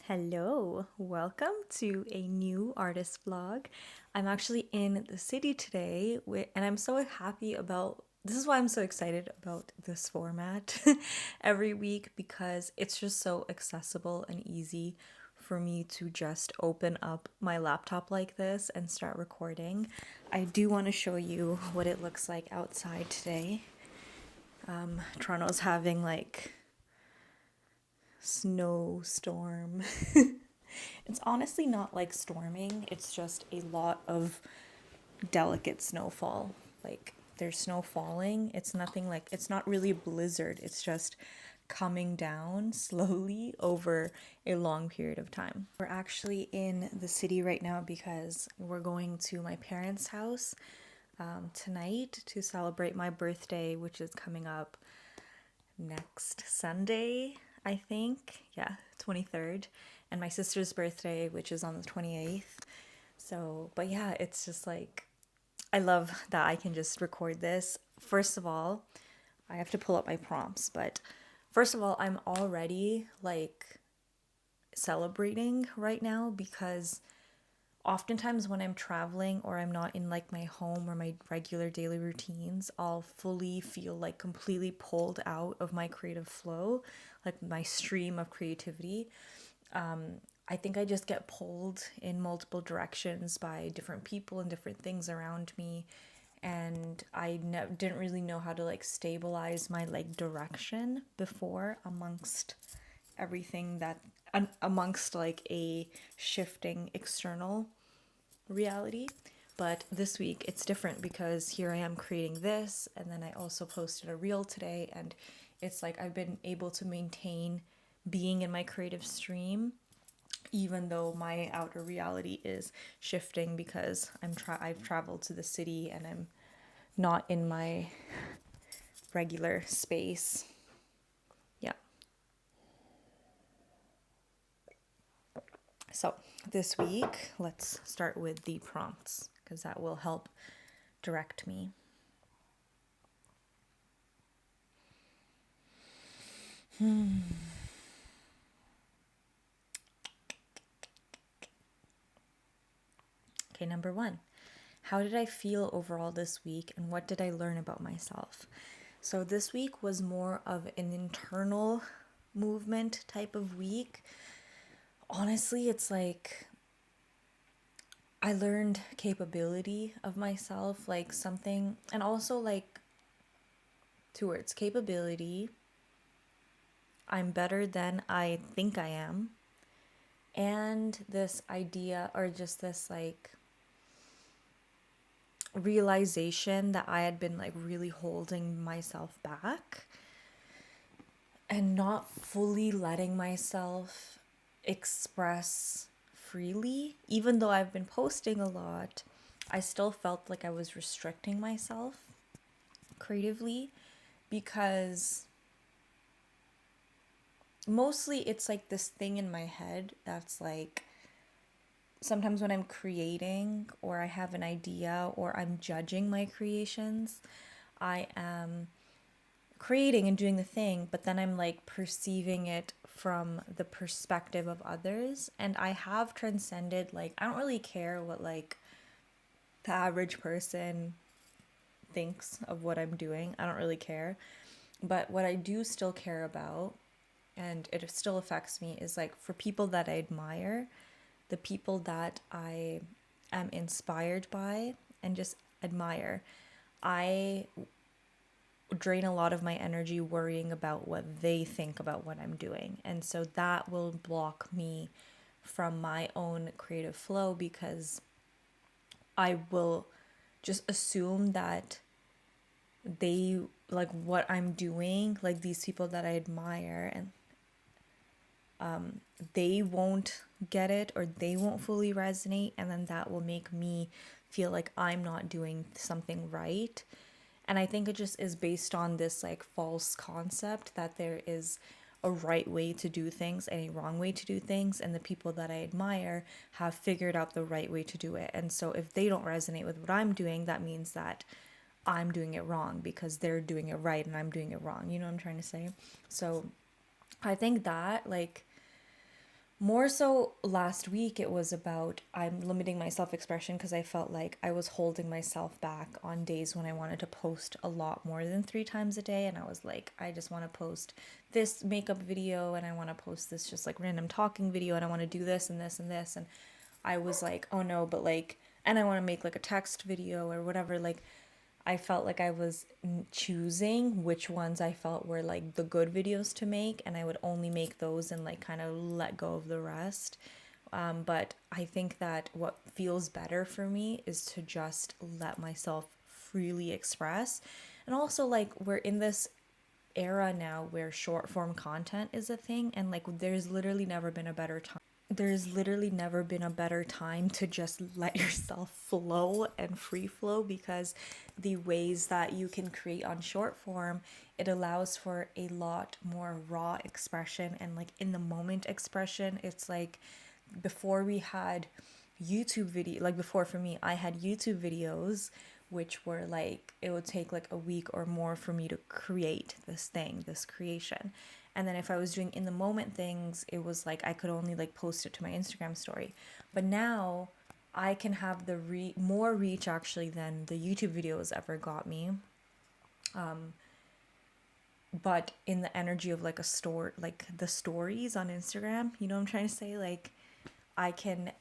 Hello, welcome to a new artist vlog. I'm actually in the city today and I'm so happy about this is why I'm so excited about this format every week because it's just so accessible and easy for me to just open up my laptop like this and start recording. I do want to show you what it looks like outside today. Toronto's having like snowstorm. It's honestly not like storming, it's just a lot of delicate snowfall. Like there's snow falling. It's nothing like it's not really a blizzard. It's just coming down slowly over a long period of time. We're actually in the city right now because we're going to my parents' house tonight to celebrate my birthday, which is coming up next Sunday, I think. Yeah, 23rd. And my sister's birthday, which is on the 28th. So, but yeah, it's just like, I love that I can just record this. First of all, I have to pull up my prompts, but first of all, I'm already like celebrating right now because oftentimes when I'm traveling or I'm not in like my home or my regular daily routines, I'll fully feel like completely pulled out of my creative flow, like my stream of creativity. I think I just get pulled in multiple directions by different people and different things around me. And I didn't really know how to like stabilize my like direction before amongst everything that amongst like a shifting external reality. But this week it's different because here I am creating this, and then I also posted a reel today, and it's like I've been able to maintain being in my creative stream even though my outer reality is shifting because I've traveled to the city and I'm not in my regular space. Yeah. So this week, let's start with the prompts because that will help direct me. Okay, number one. How did I feel overall this week and what did I learn about myself? So this week was more of an internal movement type of week. Honestly, it's like I learned capability of myself, like something, and also like two words, capability. I'm better than I think I am. And this idea, or just this like realization that I had been like really holding myself back and not fully letting myself express freely. Even though I've been posting a lot, I still felt like I was restricting myself creatively because mostly it's like this thing in my head that's like sometimes when I'm creating or I have an idea or I'm judging my creations, I am creating and doing the thing, but then I'm like perceiving it from the perspective of others. And I have transcended, like, I don't really care what like the average person thinks of what I'm doing. I don't really care. But what I do still care about, and it still affects me, is like for people that I admire, the people that I am inspired by and just admire, I drain a lot of my energy worrying about what they think about what I'm doing. And so that will block me from my own creative flow because I will just assume that they like what I'm doing, like these people that I admire, and they won't get it or they won't fully resonate, and then that will make me feel like I'm not doing something right. And I think it just is based on this like false concept that there is a right way to do things and a wrong way to do things, and the people that I admire have figured out the right way to do it. And so if they don't resonate with what I'm doing, that means that I'm doing it wrong because they're doing it right and I'm doing it wrong. You know what I'm trying to say? So I think that like More so last week, it was about I'm limiting my self expression because I felt like I was holding myself back on days when I wanted to post a lot more than 3 times a day. And I was like, I just want to post this makeup video and I want to post this just like random talking video and I want to do this and this and this. And I was like, oh no, but like, and I want to make like a text video or whatever. Like, I felt like I was choosing which ones I felt were like the good videos to make, and I would only make those and like kind of let go of the rest. But I think that what feels better for me is to just let myself freely express. And also, like, we're in this era now where short form content is a thing, and like, there's literally never been a better time to just let yourself flow and free flow, because the ways that you can create on short form, it allows for a lot more raw expression and like in the moment expression. It's like before we had YouTube video, like before for me, I had YouTube videos which were like it would take like a week or more for me to create this creation. And then if I was doing in the moment things, it was like I could only like post it to my Instagram story. But now I can have the more reach actually than the YouTube videos ever got me. But in the energy of like a store, like the stories on Instagram, you know what I'm trying to say? Like I can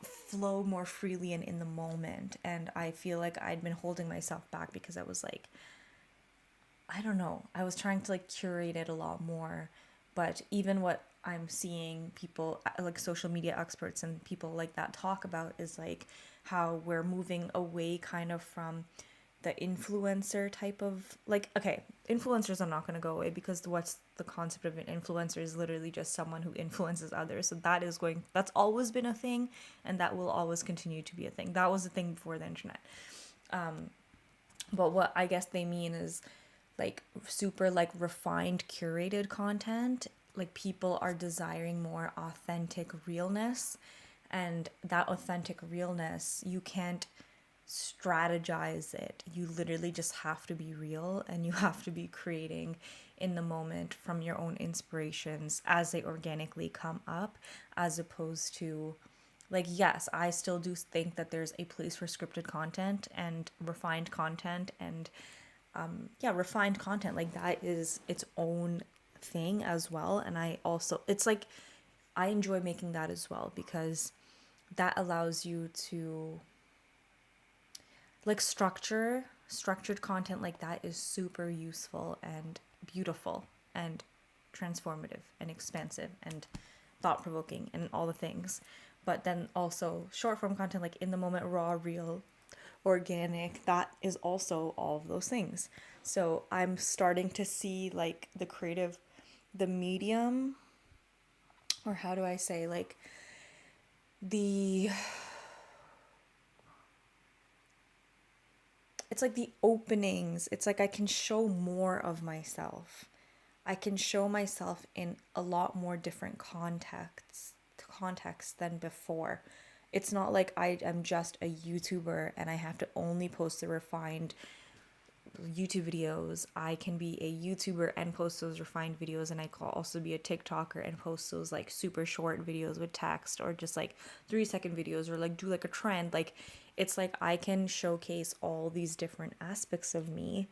flow more freely and in the moment. And I feel like I'd been holding myself back because I was like, I don't know, I was trying to like curate it a lot more. But even what I'm seeing people like social media experts and people like that talk about is like how we're moving away kind of from the influencer type of like, okay, influencers are not going to go away because what's the concept of an influencer is literally just someone who influences others. So that's always been a thing, and that will always continue to be a thing. That was a thing before the internet. But what I guess they mean is like super like refined curated content. Like people are desiring more authentic realness, and that authentic realness, you can't strategize it. You literally just have to be real, and you have to be creating in the moment from your own inspirations as they organically come up, as opposed to like, yes, I still do think that there's a place for scripted content and refined content, and yeah, refined content like that is its own thing as well. And I also, it's like I enjoy making that as well because that allows you to like structured content like that is super useful and beautiful and transformative and expansive and thought provoking and all the things. But then also short form content like in the moment, raw, real, organic, that is also all of those things. So I'm starting to see like the medium, or how do I say, like the it's like the openings. It's like I can show more of myself. I can show myself in a lot more different contexts than before. It's not like I am just a YouTuber and I have to only post the refined YouTube videos. I can be a YouTuber and post those refined videos, and I can also be a TikToker and post those like super short videos with text, or just like 3-second videos, or like do like a trend. Like it's like I can showcase all these different aspects of me,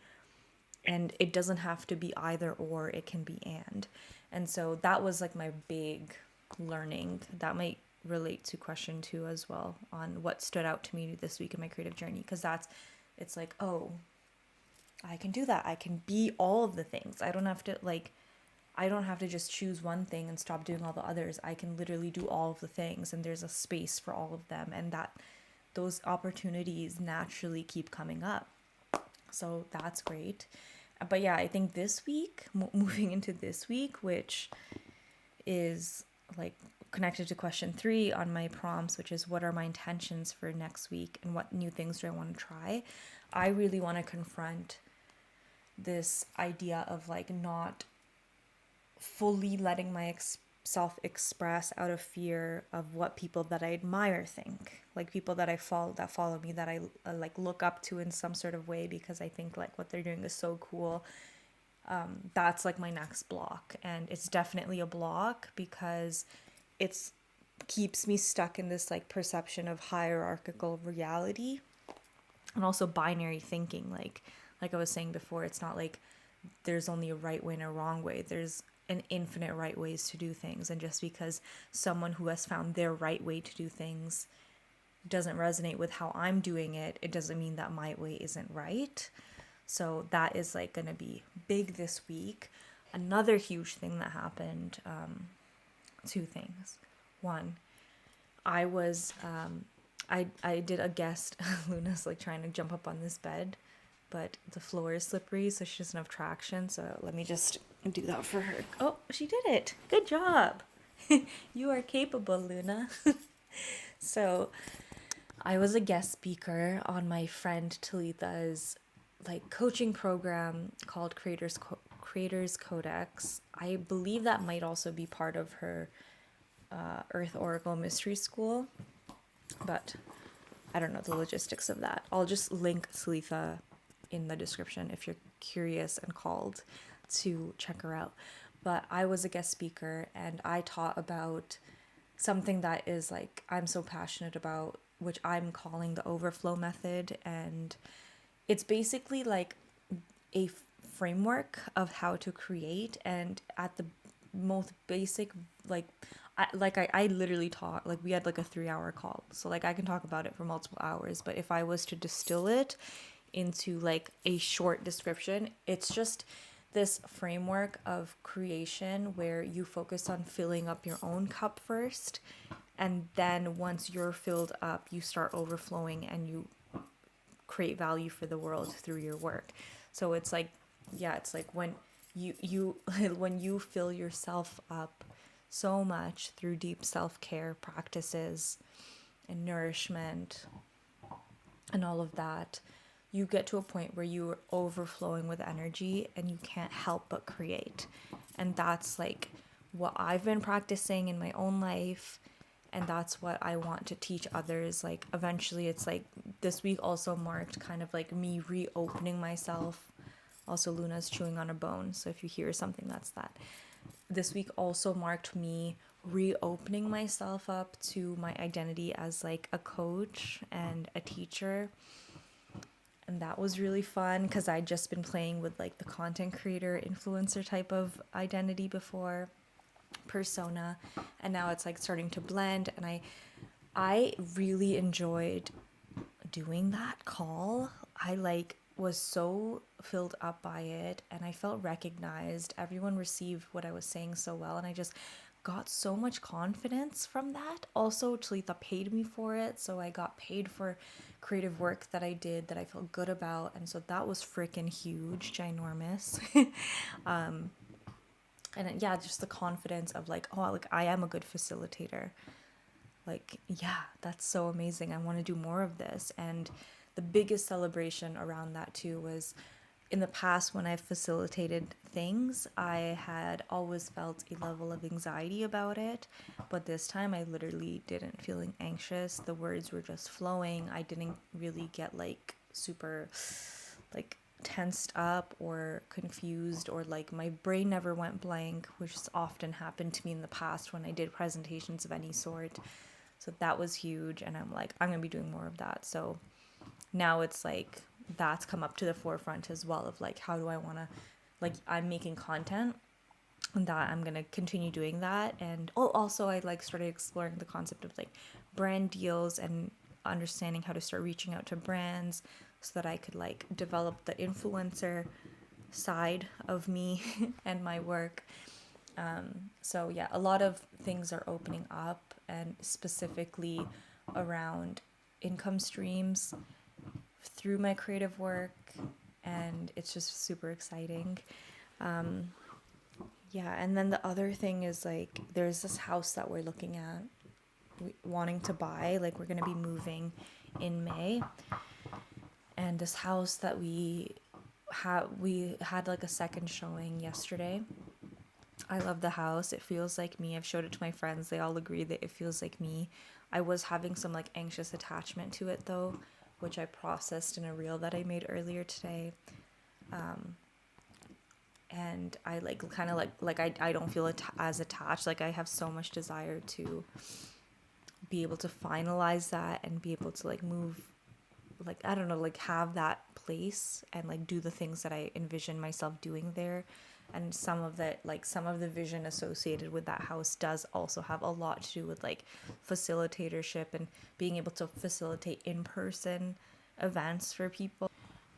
and it doesn't have to be either or, it can be and. And so that was like my big learning. That might relate to question 2 as well, on what stood out to me this week in my creative journey, because it's like, oh, I can do that. I can be all of the things. I don't have to just choose one thing and stop doing all the others. I can literally do all of the things, and there's a space for all of them, and that those opportunities naturally keep coming up. So that's great. But yeah, I think this week, moving into this week, which is like connected to question 3 on my prompts, which is what are my intentions for next week and what new things do I want to try? I really want to confront this idea of like not fully letting myself express out of fear of what people that I admire think, like people that follow me, that I like look up to in some sort of way, because I think like what they're doing is so cool. That's like my next block, and it's definitely a block because it's keeps me stuck in this like perception of hierarchical reality and also binary thinking. Like I was saying before, it's not like there's only a right way and a wrong way. There's an infinite right ways to do things, and just because someone who has found their right way to do things doesn't resonate with how I'm doing it, it doesn't mean that my way isn't right. So that is like gonna be big this week. Another huge thing that happened, two things. One, I was I did a guest. Luna's like trying to jump up on this bed, but the floor is slippery, so she doesn't have traction. So let me just do that for her. Oh, she did it. Good job. You are capable, Luna. So I was a guest speaker on my friend Talitha's like coaching program called 𝓸🂃𖦹🥔. I believe that might also be part of her Earth Oracle Mystery School, but I don't know the logistics of that. I'll just link Talitha in the description if you're curious and called to check her out. But I was a guest speaker and I taught about something that is like I'm so passionate about, which I'm calling the overflow method. And it's basically like a framework of how to create. And at the most basic, I literally taught, like we had like a 3-hour call. So like I can talk about it for multiple hours, but if I was to distill it into like a short description, it's just this framework of creation where you focus on filling up your own cup first, and then once you're filled up, you start overflowing and you create value for the world through your work. So it's like, yeah, it's like when you when you fill yourself up so much through deep self-care practices and nourishment and all of that, you get to a point where you're overflowing with energy and you can't help but create. And that's like what I've been practicing in my own life, and that's what I want to teach others. Like eventually it's like this week also marked kind of like me reopening myself. Also Luna's chewing on a bone, so if you hear something, that's that. This week also marked me reopening myself up to my identity as like a coach and a teacher. And that was really fun because I'd just been playing with like the content creator influencer type of identity before, persona, and now it's like starting to blend. And I really enjoyed doing that call. I like was so filled up by it and I felt recognized. Everyone received what I was saying so well, and I just got so much confidence from that. Also, Talitha paid me for it, so I got paid for creative work that I did that I felt good about, and so that was freaking huge, ginormous. And yeah, just the confidence of like, oh, like I am a good facilitator. Like, yeah, that's so amazing. I want to do more of this. And the biggest celebration around that too was in the past when I facilitated things, I had always felt a level of anxiety about it. But this time I literally didn't feeling anxious. The words were just flowing. I didn't really get like super like tensed up or confused, or like my brain never went blank, which has often happened to me in the past when I did presentations of any sort. So that was huge, and I'm like, I'm gonna be doing more of that. So now it's like that's come up to the forefront as well of like, how do I want to, like I'm making content and that I'm gonna continue doing that. And also I like started exploring the concept of like brand deals and understanding how to start reaching out to brands so that I could like develop the influencer side of me and my work. So yeah, a lot of things are opening up, and specifically around income streams through my creative work, and it's just super exciting. Yeah, and then the other thing is like there's this house that we're looking at, wanting to buy. Like we're gonna be moving in May, and this house that we had like a second showing yesterday. I love the house. It feels like me. I've showed it to my friends. They all agree that it feels like me. I was having some like anxious attachment to it though, which I processed in a reel that I made earlier today. and I like kind of I don't feel as attached. Like I have so much desire to be able to finalize that and be able to like move, like I don't know, like have that place and like do the things that I envision myself doing there. And some of that, like some of the vision associated with that house does also have a lot to do with like facilitatorship and being able to facilitate in-person events for people,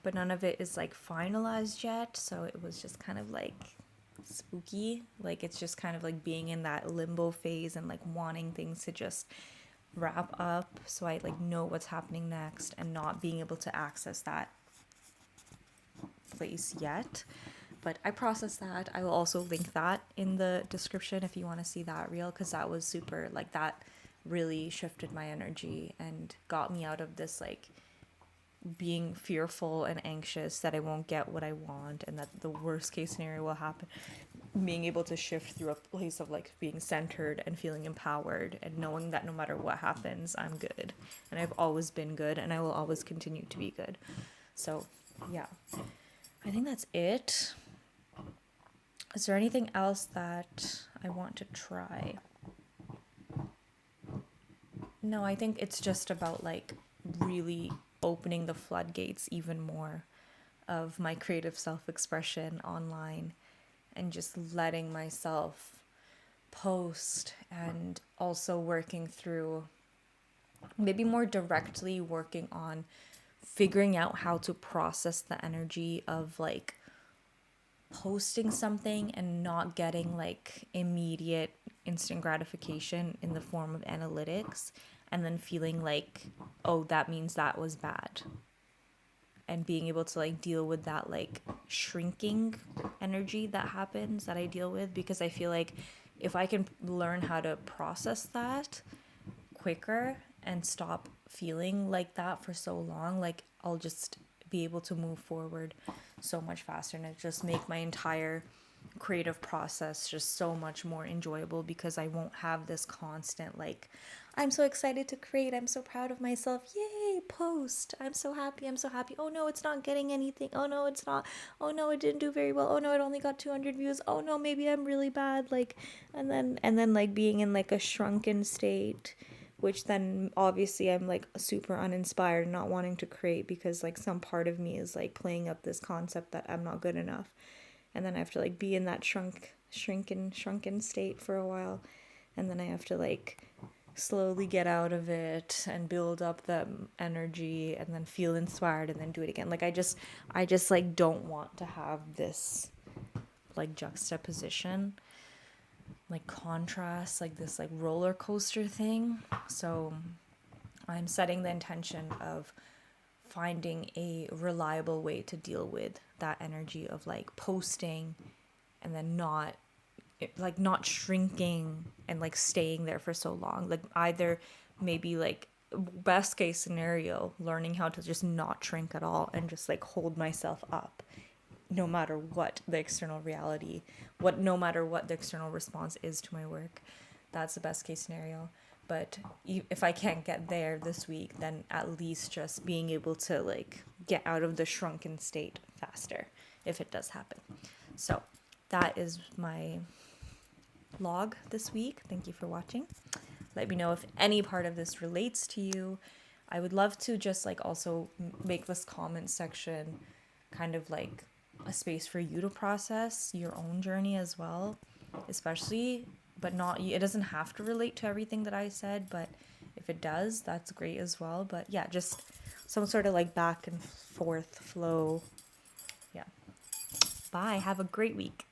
but none of it is like finalized yet. So it was just kind of like spooky. Like it's just kind of like being in that limbo phase and like wanting things to just wrap up so I like know what's happening next, and not being able to access that place yet. But I processed that. I will also link that in the description if you want to see that reel, because that was super, like that really shifted my energy and got me out of this like being fearful and anxious that I won't get what I want and that the worst case scenario will happen. Being able to shift through a place of like being centered and feeling empowered and knowing that no matter what happens, I'm good. And I've always been good and I will always continue to be good. So yeah, I think that's it. Is there anything else that I want to try? No, I think it's just about like really opening the floodgates even more of my creative self-expression online, and just letting myself post, and also working through, maybe more directly working on figuring out how to process the energy of like posting something and not getting like immediate instant gratification in the form of analytics, and then feeling like, oh, that means that was bad, and being able to like deal with that like shrinking energy that happens, that I deal with, because I feel like if I can learn how to process that quicker and stop feeling like that for so long, like I'll just be able to move forward so much faster, and it just make my entire creative process just so much more enjoyable, because I won't have this constant like, I'm so excited to create, I'm so proud of myself, yay, post, I'm so happy, I'm so happy, oh no, it's not getting anything, oh no, it's not, oh no, it didn't do very well, oh no, it only got 200 views, oh no, maybe I'm really bad, like, and then like being in like a shrunken state, which then obviously I'm like super uninspired, not wanting to create, because like some part of me is like playing up this concept that I'm not good enough. And then I have to like be in that shrunken state for a while, and then I have to like slowly get out of it and build up the energy, and then feel inspired, and then do it again. Like I just like don't want to have this like juxtaposition, like contrast, like this like roller coaster thing. So I'm setting the intention of finding a reliable way to deal with that energy of like posting and then not shrinking and like staying there for so long. Like either maybe like best case scenario, learning how to just not shrink at all and just like hold myself up no matter what the external reality, no matter what the external response is to my work. That's the best case scenario. But if I can't get there this week, then at least just being able to like get out of the shrunken state faster if it does happen. So that is my log this week. Thank you for watching. Let me know if any part of this relates to you. I would love to just like also make this comment section kind of like a space for you to process your own journey as well, especially, but not, it doesn't have to relate to everything that I said, but if it does, that's great as well. But yeah, just some sort of like back and forth flow. Yeah. Bye. Have a great week.